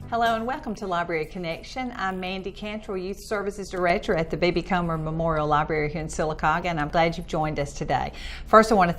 Hello and welcome to Library Connection. I'm Mandy Cantrell, Youth Services Director at the B.B. Comer Memorial Library here in Sylacauga, and I'm glad you've joined us today. First, I want to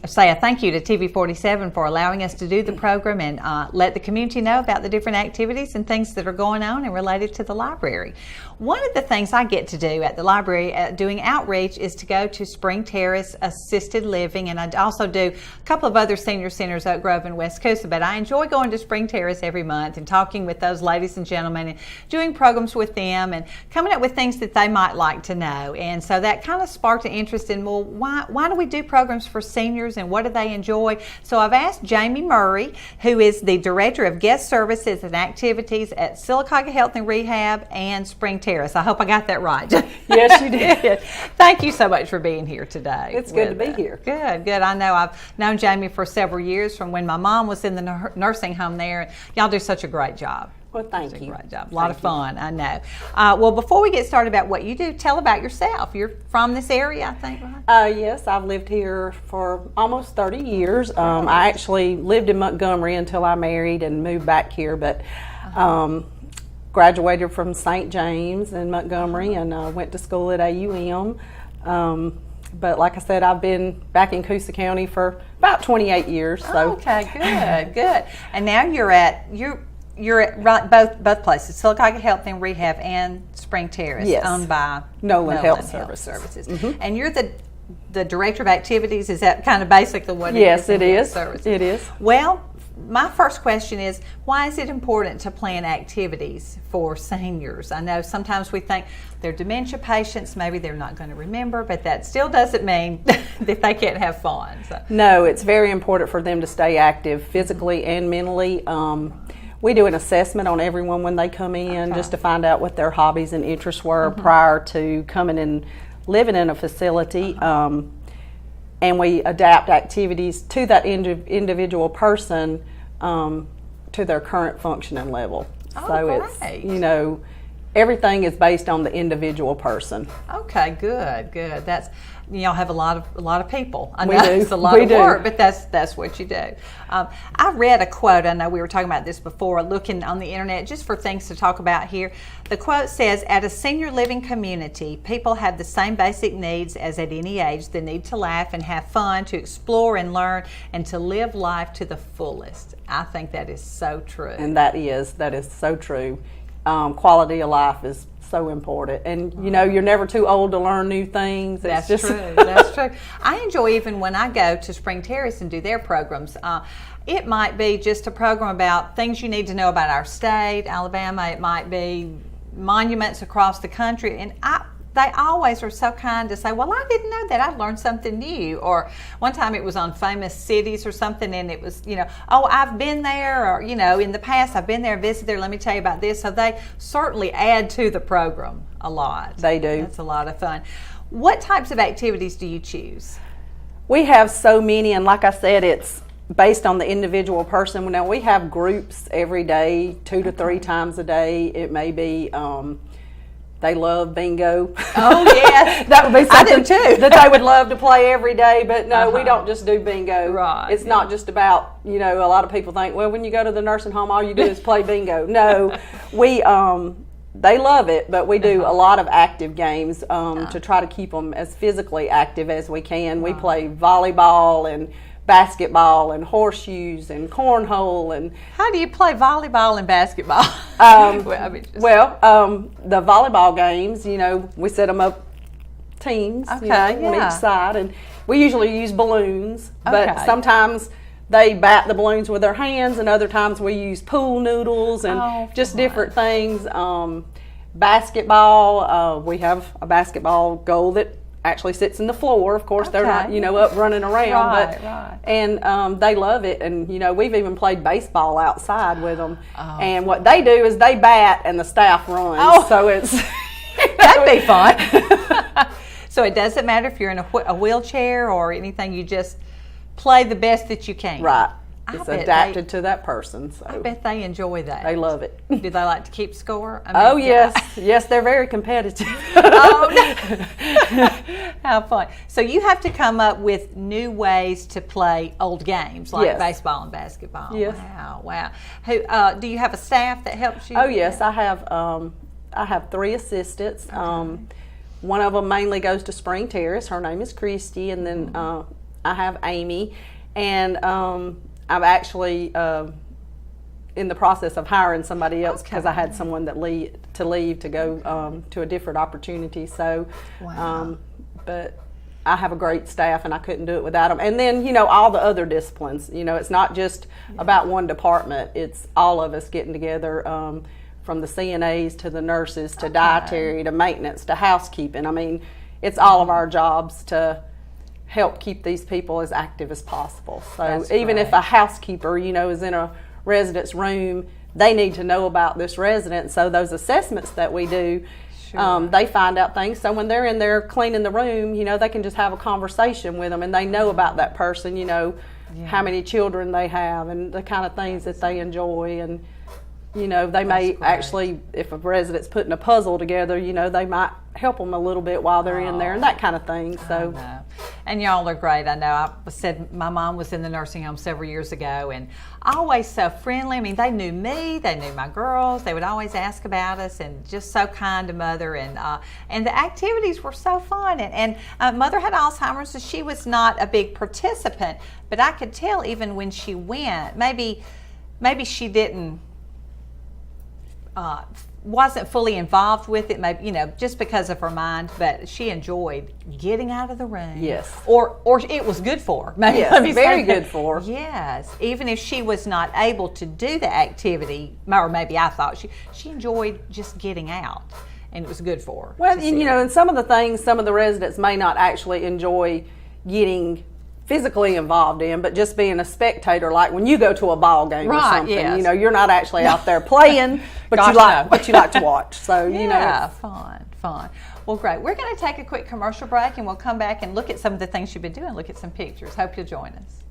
say a thank you to TV47 for allowing us to do the program and let the community know about the different activities and things that are going on and related to the library. One of the things I get to do at the library doing outreach is to go to Spring Terrace Assisted Living, and I also do a couple of other senior centers, Oak Grove and West Coosa, but I enjoy going to Spring Terrace every month and talking with those ladies and gentlemen and doing programs with them and coming up with things that they might like to know. And so that kind of sparked an interest in, well, why do we do programs for seniors and what do they enjoy? So I've asked Jamie Murray, who is the Director of Guest Services and Activities at Sylacauga Health and Rehab and Spring Terrace. I hope I got that right. Yes, you did. Thank you so much for being here today. It's good to be here. Good. I know I've known Jamie for several years from when my mom was in the nursing home there. Y'all do such a great job. Well, thank you. Great job. A lot of fun, I know. Well, before we get started about what you do, tell about yourself. You're from this area, I think, right? Yes, I've lived here for almost 30 years. I actually lived in Montgomery until I married and moved back here, but graduated from St. James in Montgomery and went to school at AUM. But like I said, I've been back in Coosa County for about 28 years. So. Okay, good. And now you're at both places, Sylacauga Health and Rehab and Spring Terrace, yes. Owned by Nolan Health Services. Mm-hmm. And you're the Director of Activities. Is that kind of basically what it is? Yes, it is. It is. Well, my first question is, why is it important to plan activities for seniors? I know sometimes we think they're dementia patients, maybe they're not going to remember, but that still doesn't mean that they can't have fun. So. No, it's very important for them to stay active physically and mentally. We do an assessment on everyone when they come in, just to find out what their hobbies and interests were prior to coming and living in a facility. And we adapt activities to that individual person to their current functioning level. It's, everything is based on the individual person. Okay, good. That's, y'all have a lot of people. I know we do. It's a lot of work, but that's what you do. I read a quote. I know we were talking about this before, looking on the internet just for things to talk about here. The quote says, "At a senior living community, people have the same basic needs as at any age. The need to laugh and have fun, to explore and learn, and to live life to the fullest." I think that is so true. And that is so true. Quality of life is so important, and you're never too old to learn new things. That's true. That's true. I enjoy, even when I go to Spring Terrace and do their programs, it might be just a program about things you need to know about our state, Alabama. It might be monuments across the country, and they always are so kind to say, well, I didn't know that. I learned something new. Or one time it was on famous cities or something, and it was, oh, I've been there, or, in the past I've been there, visited there, let me tell you about this. So they certainly add to the program a lot. They do. That's a lot of fun. What types of activities do you choose? We have so many, and like I said, it's based on the individual person. Now, we have groups every day, 2 to 3 times a day. It may be... they love bingo. Oh, yeah. That would be something I do too. that they would love to play every day. But no, we don't just do bingo. Right. It's not just about, a lot of people think, well, when you go to the nursing home, all you do is play bingo. No, they love it, but we do a lot of active games to try to keep them as physically active as we can. We play volleyball and basketball and horseshoes and cornhole. And how do you play volleyball and basketball? The volleyball games, we set them up teams on each side, and we usually use balloons, but sometimes they bat the balloons with their hands, and other times we use pool noodles and different things. Basketball, we have a basketball goal that actually sits in the floor. Of course, they're not, up running around, and they love it. And we've even played baseball outside with them. And what they do is they bat and the staff runs. So it's that'd be fun. So it doesn't matter if you're in a wheelchair or anything. You just play the best that you can. Right. it's adapted to that person. So I bet they enjoy that. they love it. Do they like to keep score? Oh yes, yes, they're very competitive. Oh, no. How fun! So you have to come up with new ways to play old games like Yes. baseball and basketball. Yes. Wow. Who do you have a staff that helps you? Oh yes, I have 3 assistants. One of them mainly goes to Spring Terrace. Her name is Christy, and then I have Amy, and I'm actually in the process of hiring somebody else because I had someone that leave to go to a different opportunity. So, but I have a great staff, and I couldn't do it without them. And then, all the other disciplines. It's not just about one department. It's all of us getting together, from the CNAs to the nurses to dietary to maintenance to housekeeping. I mean, it's all of our jobs to help keep these people as active as possible. So even if a housekeeper, is in a resident's room, they need to know about this resident. So those assessments that we do, they find out things. So when they're in there cleaning the room, they can just have a conversation with them, and they know about that person, how many children they have and the kind of things that they enjoy. And they may actually, if a resident's putting a puzzle together, they might help them a little bit while they're in there and that kind of thing. So, and y'all are great. I know. I said my mom was in the nursing home several years ago, and always so friendly. I mean, they knew me, they knew my girls. They would always ask about us, and just so kind to Mother. And the activities were so fun. And Mother had Alzheimer's, so she was not a big participant. But I could tell even when she went, maybe she didn't. Wasn't fully involved with it, maybe just because of her mind, but she enjoyed getting out of the room. Yes, or it was good for her. Maybe, yes, very good for her. Yes, even if she was not able to do the activity, or maybe I thought she enjoyed just getting out, and it was good for her. Well, and some of the things some of the residents may not actually enjoy getting physically involved in, but just being a spectator, like when you go to a ball game or something, yes. You're not actually out there playing, but you like to watch. So fun. Well, great. We're going to take a quick commercial break, and we'll come back and look at some of the things you've been doing, look at some pictures. Hope you'll join us.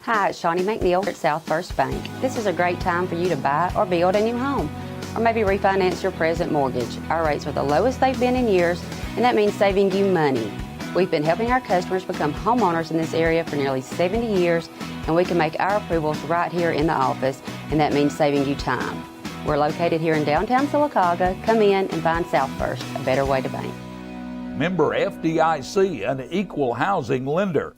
Hi, it's Shawnee McNeil at South First Bank. This is a great time for you to buy or build a new home, or maybe refinance your present mortgage. Our rates are the lowest they've been in years, and that means saving you money. We've been helping our customers become homeowners in this area for nearly 70 years, and we can make our approvals right here in the office, and that means saving you time. We're located here in downtown Sylacauga. Come in and find South First, a better way to bank. Member FDIC, an equal housing lender.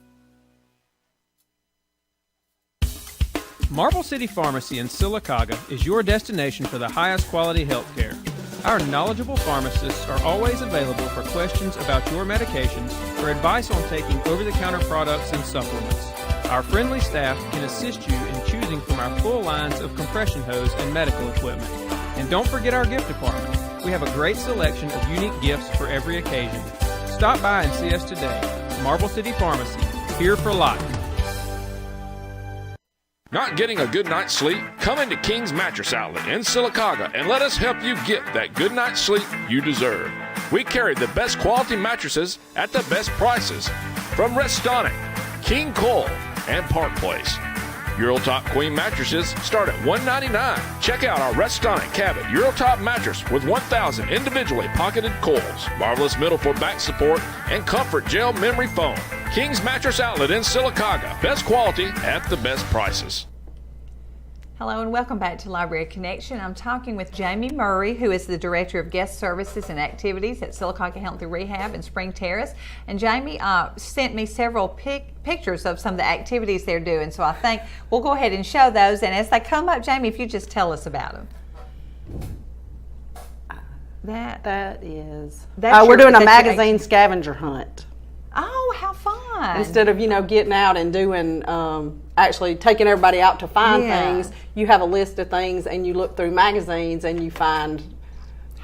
Marble City Pharmacy in Sylacauga is your destination for the highest quality health care. Our knowledgeable pharmacists are always available for questions about your medications or advice on taking over-the-counter products and supplements. Our friendly staff can assist you in choosing from our full lines of compression hose and medical equipment. And don't forget our gift department. We have a great selection of unique gifts for every occasion. Stop by and see us today. Marble City Pharmacy, here for life. Not getting a good night's sleep? Come into King's Mattress Outlet in Sylacauga and let us help you get that good night's sleep you deserve. We carry the best quality mattresses at the best prices from Restonic, King Cole, and Park Place. Eurotop Queen mattresses start at $199. Check out our Restonic Cabot Eurotop mattress with 1,000 individually pocketed coils, marvelous middle for back support, and comfort gel memory foam. King's Mattress Outlet in Sylacauga. Best quality at the best prices. Hello and welcome back to Library Connection. I'm talking with Jamie Murray, who is the Director of Guest Services and Activities at Sylacauga Healthy Rehab in Spring Terrace. And Jamie sent me several pictures of some of the activities they're doing, so I think we'll go ahead and show those. And as they come up, Jamie, if you just tell us about them. We're doing a magazine scavenger hunt. Oh, how fun. Instead of, getting out and doing, actually taking everybody out to find things, you have a list of things and you look through magazines and you find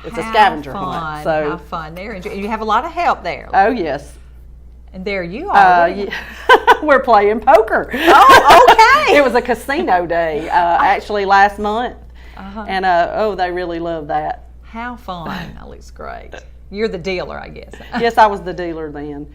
it's a scavenger hunt. So how fun. You have a lot of help there. Oh, yes. And there you are. We're playing poker. Oh, okay. It was a casino day, actually last month. And, they really love that. How fun. That looks great. You're the dealer, I guess. Yes, I was the dealer then.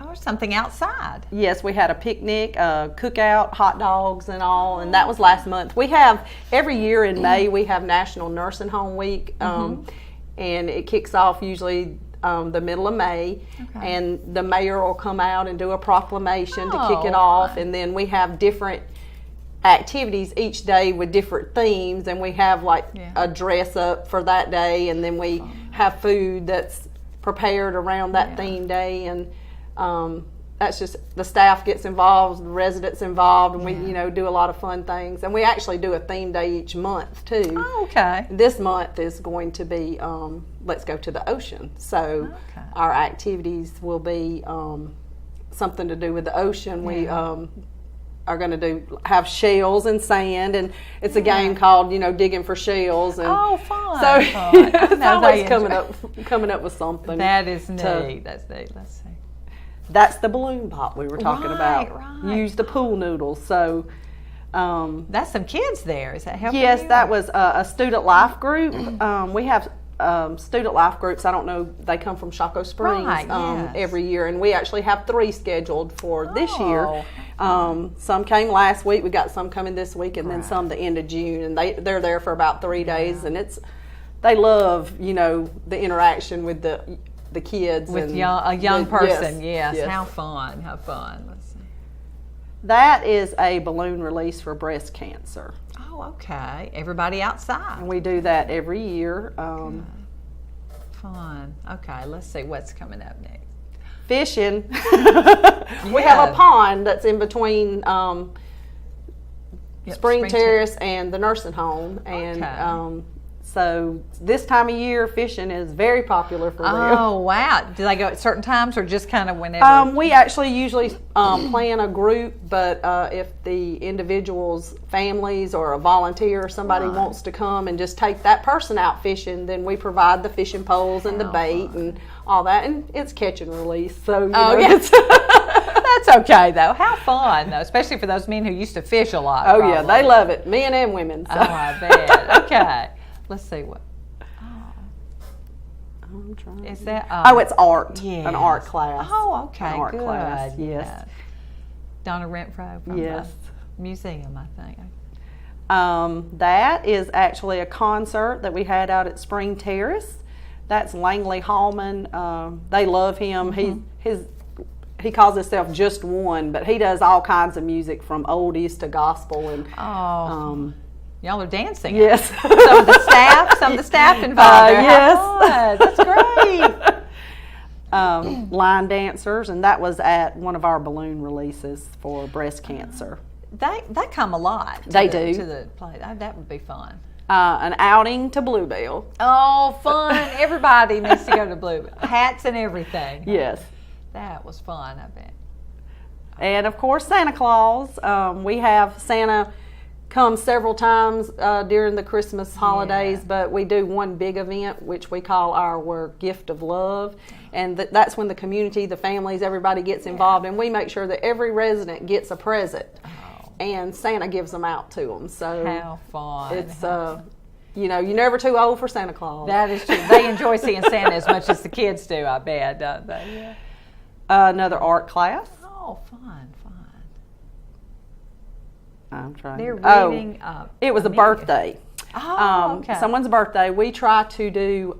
or something outside. Yes, we had a picnic, cookout, hot dogs and all, and that was last month. We have, every year in May, we have National Nursing Home Week, and it kicks off usually the middle of May, and the mayor will come out and do a proclamation to kick it off, and then we have different activities each day with different themes, and we have like a dress up for that day, and then we have food that's prepared around that theme day, and that's just, the staff gets involved, the residents involved, and we do a lot of fun things, and we actually do a theme day each month too. Oh, okay. This month is going to be let's go to the ocean, so our activities will be something to do with the ocean. We are going to have shells and sand, and it's a game called digging for shells. And fun! So it's always they coming up with something. That is neat. That's neat. Let's see. That's the balloon pop we were talking about. Right. Use the pool noodles. So that's some kids there. Is that helping? yes, you? that was a student life group. We have student life groups. I don't know. They come from Chaco Springs Right, every year, and we actually have 3 scheduled for this year. Oh. Some came last week. We got some coming this week, and then some the end of June. And they're there for about 3 days, and they love the interaction with the kids With and a young person. Yes. How fun! How fun! Let's see. That is a balloon release for breast cancer. Oh, okay. Everybody outside. And we do that every year. Fun. Okay. Let's see what's coming up next. Fishing. We have a pond that's in between Spring Terrace and the nursing home, and so this time of year fishing is very popular for them. Oh, wow. Do they go at certain times or just kind of whenever? We actually usually plan a group, but if the individual's families or a volunteer or somebody wants to come and just take that person out fishing, then we provide the fishing poles and the bait and all that, and it's catch and release. So yes. That's okay, though. How fun, though, especially for those men who used to fish a lot. Oh, yeah, they love it, men and women. So. Oh, I bet. Okay. Let's see what. I'm trying. Is that? It's art. Yes. An art class. Oh, okay. An art good. class, yes. Yeah. Donna Renfro from Yes. the museum, I think. That is actually a concert that we had out at Spring Terrace. That's Langley Hallman. They love him. He calls himself Just One, but he does all kinds of music from oldies to gospel and. Y'all are dancing. Yes. Some of the staff involved there. Yes. How fun. That's great. Line dancers, and that was at one of our balloon releases for breast cancer. They come a lot. They do. To the play. That would be fun. An outing to Bluebell. Oh, fun. Everybody needs to go to Bluebell. Hats and everything. Yes. That was fun, I bet. And of course, Santa Claus. We have Santa come several times during the Christmas holidays, but we do one big event, which we call our Gift of Love. And that's when the community, the families, everybody gets involved. And we make sure that every resident gets a present. And Santa gives them out to them. So how fun. It's, you're never too old for Santa Claus. That is true. They enjoy seeing Santa as much as the kids do, I bet, don't they? Yeah. Another art class. Oh, fun. I'm trying. They're reading up. It was a birthday. Oh, okay. Someone's birthday. We try to do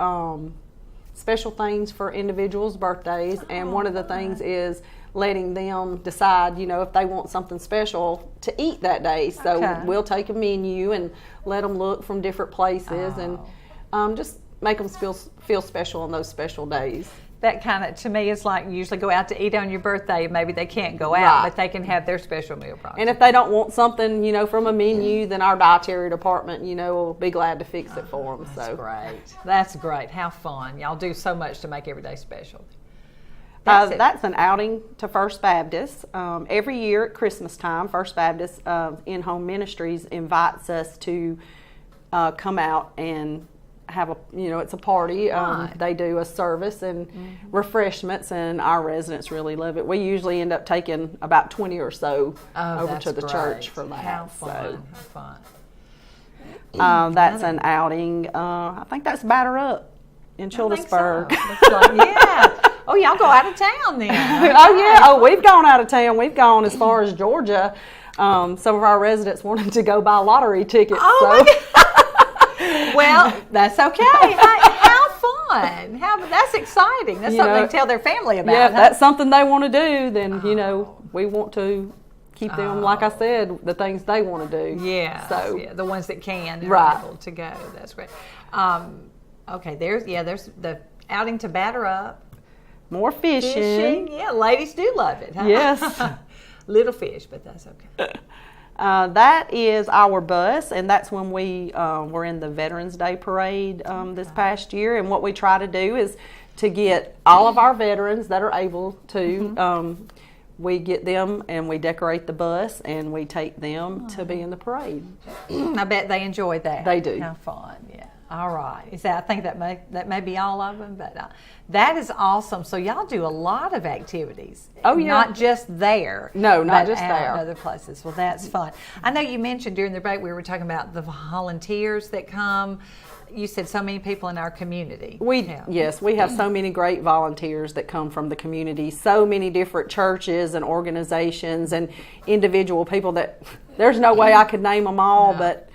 special things for individuals' birthdays, and one of the things is letting them decide, if they want something special to eat that day. So we'll take a menu and let them look from different places, and just make them feel special on those special days. That kind of, to me, is like you usually go out to eat on your birthday. Maybe they can't go out, but they can have their special meal project. And if they don't want something, from a menu, then our dietary department, will be glad to fix it for them. That's great. That's great. How fun. Y'all do so much to make every day special. That's an outing to First Baptist. Every year at Christmas time, First Baptist In-Home Ministries invites us to come out and have it's a party. They do a service and refreshments, and our residents really love it. We usually end up taking about 20 or so over to the church for that. How fun. How fun. That's an outing. I think that's Batter Up in Childersburg. So. Oh, y'all go out of town then. Oh yeah. Oh, we've gone out of town. We've gone as far as Georgia. Some of our residents wanted to go buy lottery tickets. Oh so. my God. Well, that's okay. How fun. That's exciting. That's something they can tell their family about. Yeah, huh? that's something they want to do. Then we want to keep them, like I said, the things they want to do. Yeah. So yeah, the ones that can and Right. are able to go. That's great. Okay. There's the outing to Batter Up. more Fishing. Yeah, ladies do love it. Huh? Yes. Little fish, but that's okay. That is our bus, and that's when we were in the Veterans Day Parade this past year. And what we try to do is to get all of our veterans that are able to, we get them and we decorate the bus and we take them to be in the parade. I bet they enjoyed that. They do. How fun, yeah. All right. I think that may be all of them, but that is awesome. So y'all do a lot of activities. Oh, yeah. Not just there. No, not but just out there. in other places. Well, that's fun. I know you mentioned during the break we were talking about the volunteers that come. You said so many people in our community. Yes, we have so many great volunteers that come from the community, so many different churches and organizations and individual people that there's no way I could name them all, No. but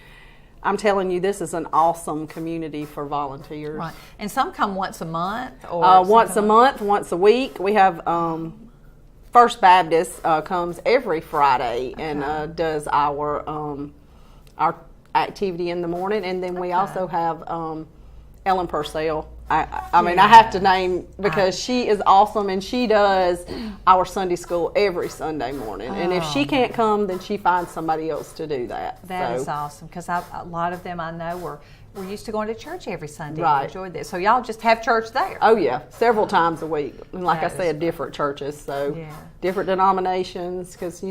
I'm telling you, this is an awesome community for volunteers. Right. And some come once a month or Once a something month, once a week. We have First Baptist comes every Friday and does our activity in the morning, and then we also have Ellen Purcell. I mean, I have to name because she is awesome, and she does our Sunday school every Sunday morning. And if she can't come, then she finds somebody else to do that. That is awesome because a lot of them I know were used to going to church every Sunday. Right. And enjoyed this. So y'all just have church there. Oh yeah, several times a week. And like That I is said, different churches, so Yeah. different denominations, because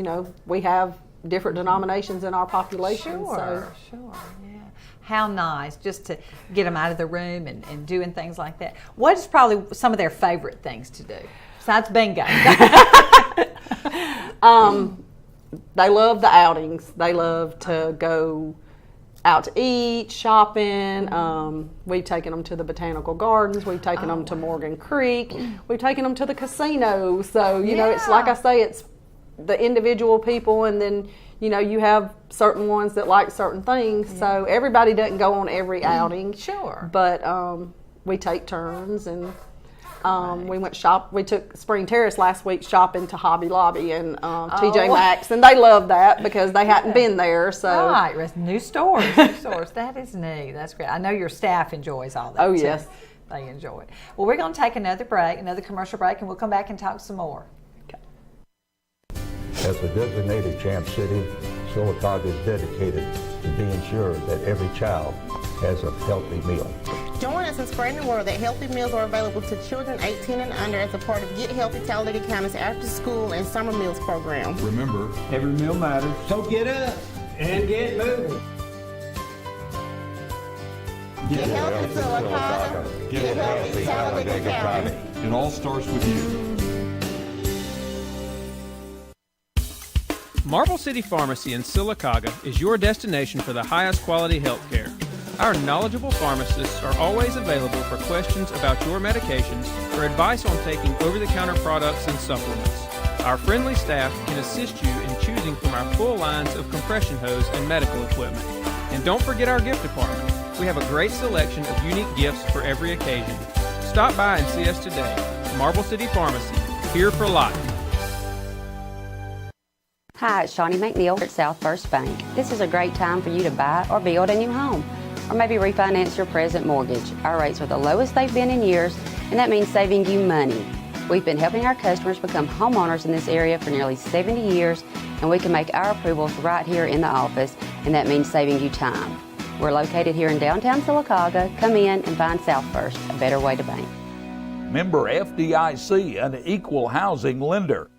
we have different denominations in our population. Sure, yeah. How nice just to get them out of the room and doing things like that. What is probably some of their favorite things to do besides bingo? They love the outings. They love to go out to eat, shopping. We've taken them to the botanical gardens. We've taken them to Morgan Creek. We've taken them to the casino. So, it's like I say, it's the individual people, and then, you have certain ones that like certain things. Yeah. So everybody doesn't go on every outing. Sure. But we take turns, and we went shop. We took Spring Terrace last week shopping to Hobby Lobby and TJ Maxx, and they loved that because they hadn't been there. So right, new stores. That is neat. That's great. I know your staff enjoys all that. Oh too. yes, they enjoy it. Well, we're going to take another commercial break, and we'll come back and talk some more. As a designated Champ City, Sylacauga is dedicated to being sure that every child has a healthy meal. Join us in spreading the word that healthy meals are available to children 18 and under as a part of Get Healthy Talladega County's after school and summer meals program. Remember, every meal matters. So get up and get moving. Get healthy, Sylacauga. Get healthy, Talladega County. It all starts with you. Marble City Pharmacy in Sylacauga is your destination for the highest quality health care. Our knowledgeable pharmacists are always available for questions about your medications or advice on taking over-the-counter products and supplements. Our friendly staff can assist you in choosing from our full lines of compression hose and medical equipment. And don't forget our gift department. We have a great selection of unique gifts for every occasion. Stop by and see us today. Marble City Pharmacy, here for life. Hi, it's Shawnee McNeil at South First Bank. This is a great time for you to buy or build a new home, or maybe refinance your present mortgage. Our rates are the lowest they've been in years, and that means saving you money. We've been helping our customers become homeowners in this area for nearly 70 years, and we can make our approvals right here in the office, and that means saving you time. We're located here in downtown Sylacauga. Come in and find South First, a better way to bank. Member FDIC, an equal housing lender.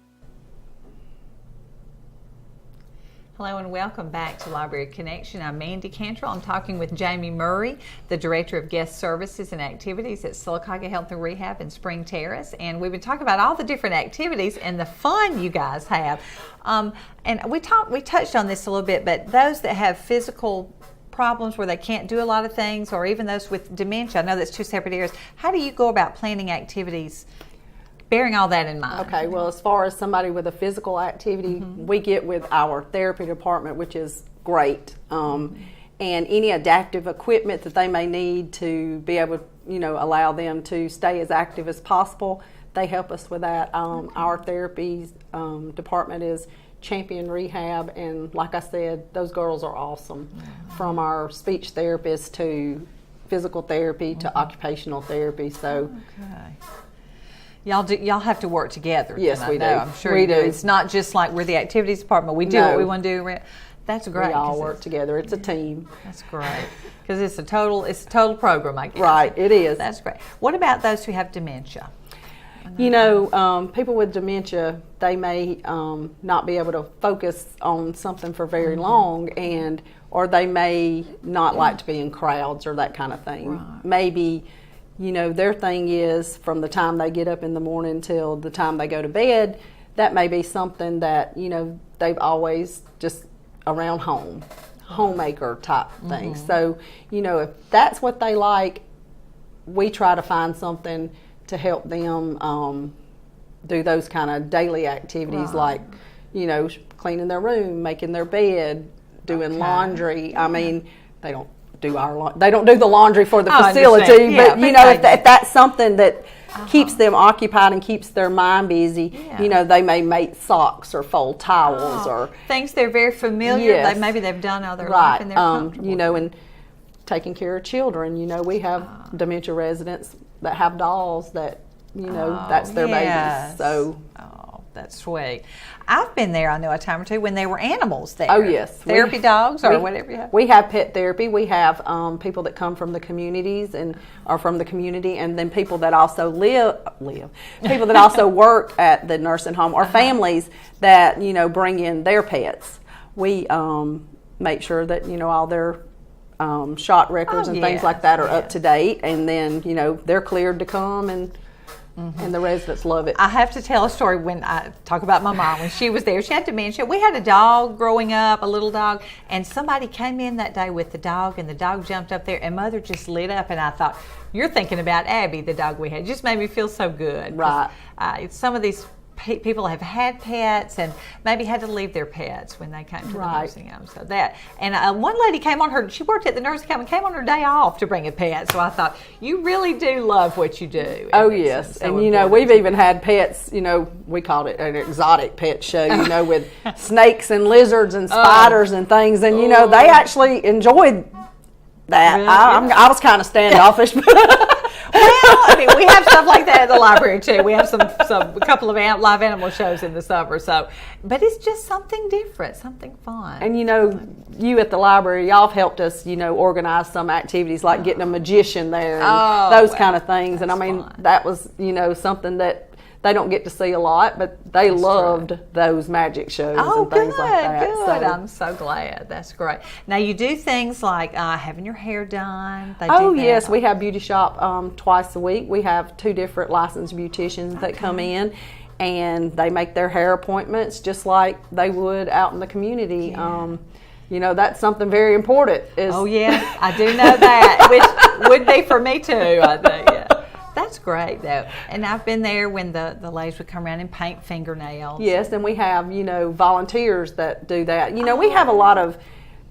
Hello and welcome back to Library Connection. I'm Mandy Cantrell. I'm talking with Jamie Murray, the Director of Guest Services and Activities at Sylacauga Health and Rehab in Spring Terrace. And we've been talking about all the different activities and the fun you guys have. And we touched on this a little bit, but those that have physical problems where they can't do a lot of things, or even those with dementia, I know that's two separate areas. How do you go about planning activities bearing all that in mind. Okay, well, as far as somebody with a physical activity, we get with our therapy department, which is great. And any adaptive equipment that they may need to be able to, allow them to stay as active as possible, they help us with that. Our therapy department is Champion Rehab, and like I said, those girls are awesome. From our speech therapist to physical therapy to occupational therapy. So, y'all have to work together. Yes, we do. I'm sure we you do. do. It's not just like we're the activities department. We do No. what we want to do. That's great. we all 'cause work together. It's a team. That's great because it's a total program. I guess. Right, it is. That's great. What about those who have dementia? People with dementia, they may not be able to focus on something for very long, or they may not like to be in crowds or that kind of thing. Right. Maybe, their thing is from the time they get up in the morning till the time they go to bed, that may be something that, they've always just around homemaker type thing. So, if that's what they like, we try to find something to help them do those kind of daily activities, like, cleaning their room, making their bed, doing laundry. I mean, they don't do the laundry for the facility, Yeah, but if that's something that keeps them occupied and keeps their mind busy, they may make socks or fold towels or things they're very familiar. Yes. Maybe they've done all their right. life and they're comfortable. And taking care of children. We have dementia residents that have dolls that that's their babies. So. That's sweet. I've been there, I know, a time or two when there were animals there. Oh, yes. Therapy dogs or whatever you have. We have pet therapy. We have people that come from the communities and are from the community, and then people that also people that also work at the nursing home, or families that, bring in their pets. We make sure that, all their shot records and things like that are up to date, and then, they're cleared to come, and the residents love it. I have to tell a story when I talk about my mom. When she was there, she had dementia. We had a dog growing up, a little dog, and somebody came in that day with the dog, and the dog jumped up there, and Mother just lit up, and I thought, you're thinking about Abby, the dog we had. It just made me feel so good. Right. Some of these people have had pets and maybe had to leave their pets when they came to the nursing home. So that, and one lady came on she worked at the nursing home and came on her day off to bring a pet. So I thought, you really do love what you do. Oh, yes. So and, we've even had pets, we called it an exotic pet show, with snakes and lizards and spiders and things. And, they actually enjoyed that. Really? I was kind of standoffish. Well, we have stuff like that at the library too. We have a couple of live animal shows in the summer. So, but it's just something different, something fun. And you at the library, y'all have helped us, organize some activities like getting a magician there and those kind of things. And I mean, that was, something that they don't get to see a lot, but they loved those magic shows and things like that. Good. So, I'm so glad. That's great. Now you do things like having your hair done. Yes, we have beauty shop twice a week. We have 2 different licensed beauticians that come in, and they make their hair appointments just like they would out in the community. Yeah. That's something very important. Yes, I do know that, which would be for me too, I think. Yeah. That's great, though. And I've been there when the ladies would come around and paint fingernails. Yes, and we have, volunteers that do that. We have a lot of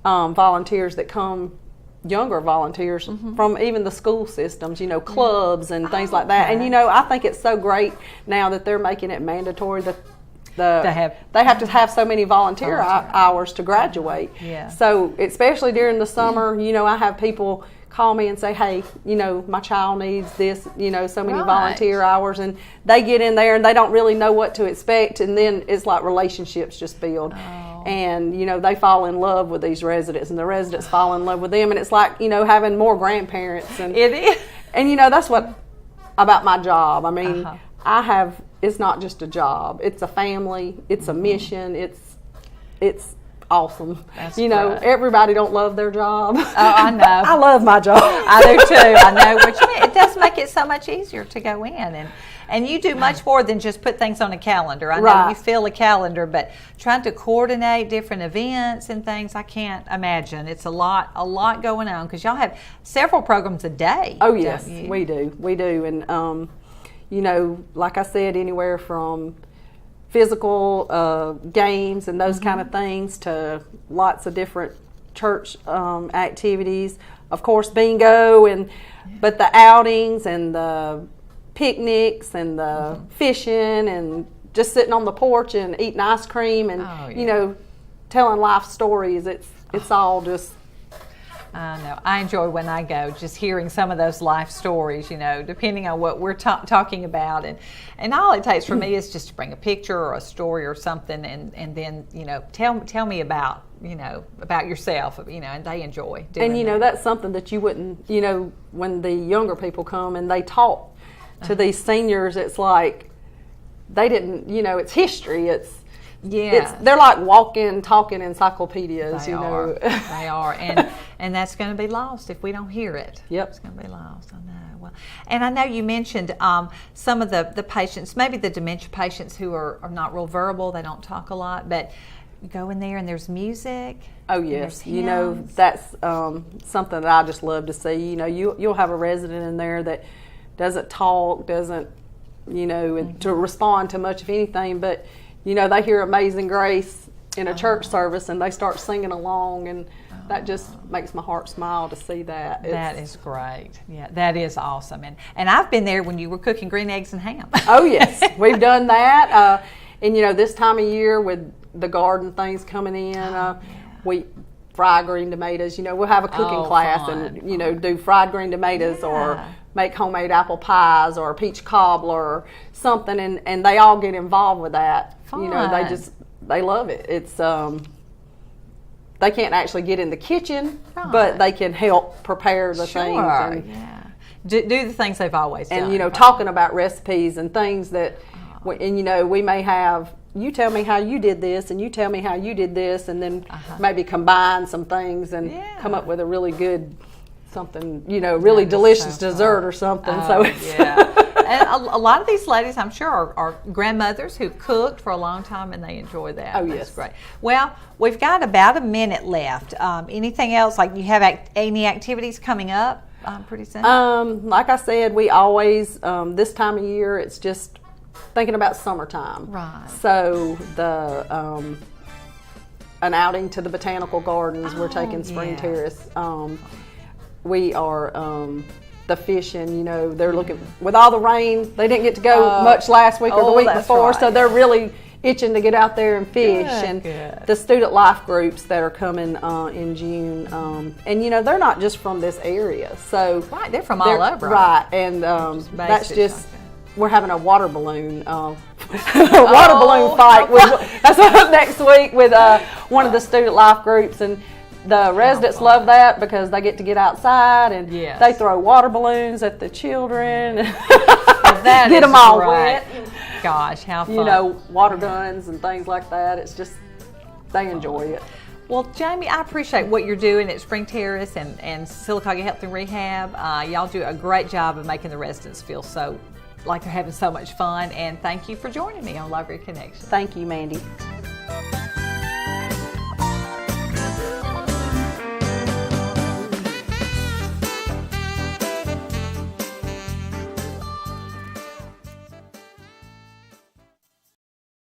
volunteers that come, younger volunteers from even the school systems, clubs and things like that. And, I think it's so great now that they're making it mandatory that they have to have so many volunteer hours to graduate. Yeah. So, especially during the summer, I have people call me and say, hey, my child needs this, so many volunteer hours, and they get in there and they don't really know what to expect, and then it's like relationships just build. And, they fall in love with these residents, and the residents fall in love with them, and it's like, having more grandparents. And it is. And, that's what, about my job. I mean, it's not just a job. It's a family. It's a mission. It's awesome. That's everybody don't love their job. Oh, I know. I love my job. I do too. I know what you mean. It does make it so much easier to go in, and you do much more than just put things on a calendar. I know you fill a calendar, but trying to coordinate different events and things, I can't imagine. It's a lot going on because y'all have several programs a day. Oh yes, we do, and you know, like I said, anywhere from physical games and those kind of things to lots of different church activities. Of course, bingo, but the outings and the picnics and the fishing and just sitting on the porch and eating ice cream and you know, telling life stories. It's all just. I know. I enjoy when I go, just hearing some of those life stories, you know, depending on what we're talking about. And all it takes for me is just to bring a picture or a story or something and then, you know, tell me about, you know, about yourself, you know, and they enjoy doing And, you know, that's something that you wouldn't, you know, when the younger people come and they talk to these seniors, it's like they didn't, you know, it's history. They're like walking, talking encyclopedias, They you are. know. They are. And that's going to be lost if we don't hear it. Yep. It's going to be lost. I know. Well, and I know you mentioned some of the patients, maybe the dementia patients who are not real verbal, they don't talk a lot, but you go in there and there's music. Oh yes, you know, that's something that I just love to see. You know, you'll have a resident in there that doesn't talk, doesn't, you know, to respond to much of anything, but you know, they hear Amazing Grace in a church service and they start singing along, and that just makes my heart smile to see that. That is great. Yeah, that is awesome. And I've been there when you were cooking green eggs and ham. Oh yes, we've done that. And you know, this time of year with the garden things coming in, we fry green tomatoes. You know, we'll have a cooking class and, you know, do fried green tomatoes or make homemade apple pies or a peach cobbler or something, and they all get involved with that. Fun. You know, they love it. It's they can't actually get in the kitchen, but they can help prepare the things. And, do the things they've always done. And, you know, talking about recipes and things that, and, you know, we may have, you tell me how you did this and you tell me how you did this, and then maybe combine some things and come up with a really good something, you know, really delicious dessert or something. And a lot of these ladies, I'm sure, are grandmothers who cooked for a long time and they enjoy that. Oh, That's yes. great. Well, we've got about a minute left. Anything else? Like, you have any activities coming up pretty soon? Like I said, we always, this time of year, it's just thinking about summertime. Right. So an outing to the botanical gardens. We're taking Spring Terrace. We are the fishing, you know, they're looking, with all the rain, they didn't get to go much last week or the week before, so they're really itching to get out there and fish. The student life groups that are coming in June, and you know, they're not just from this area, so they're from all over. Right, and that's just, we're having a water balloon balloon fight. That's next week with one of the student life groups, and the residents love that because they get to get outside and they throw water balloons at the children. Get them all wet. Gosh, how fun. You know, water guns and things like that. It's just, they enjoy it. Well, Jamie, I appreciate what you're doing at Spring Terrace and Sylacauga Health and Rehab. Y'all do a great job of making the residents feel so like they're having so much fun. And thank you for joining me on Library Connection. Thank you, Mandy.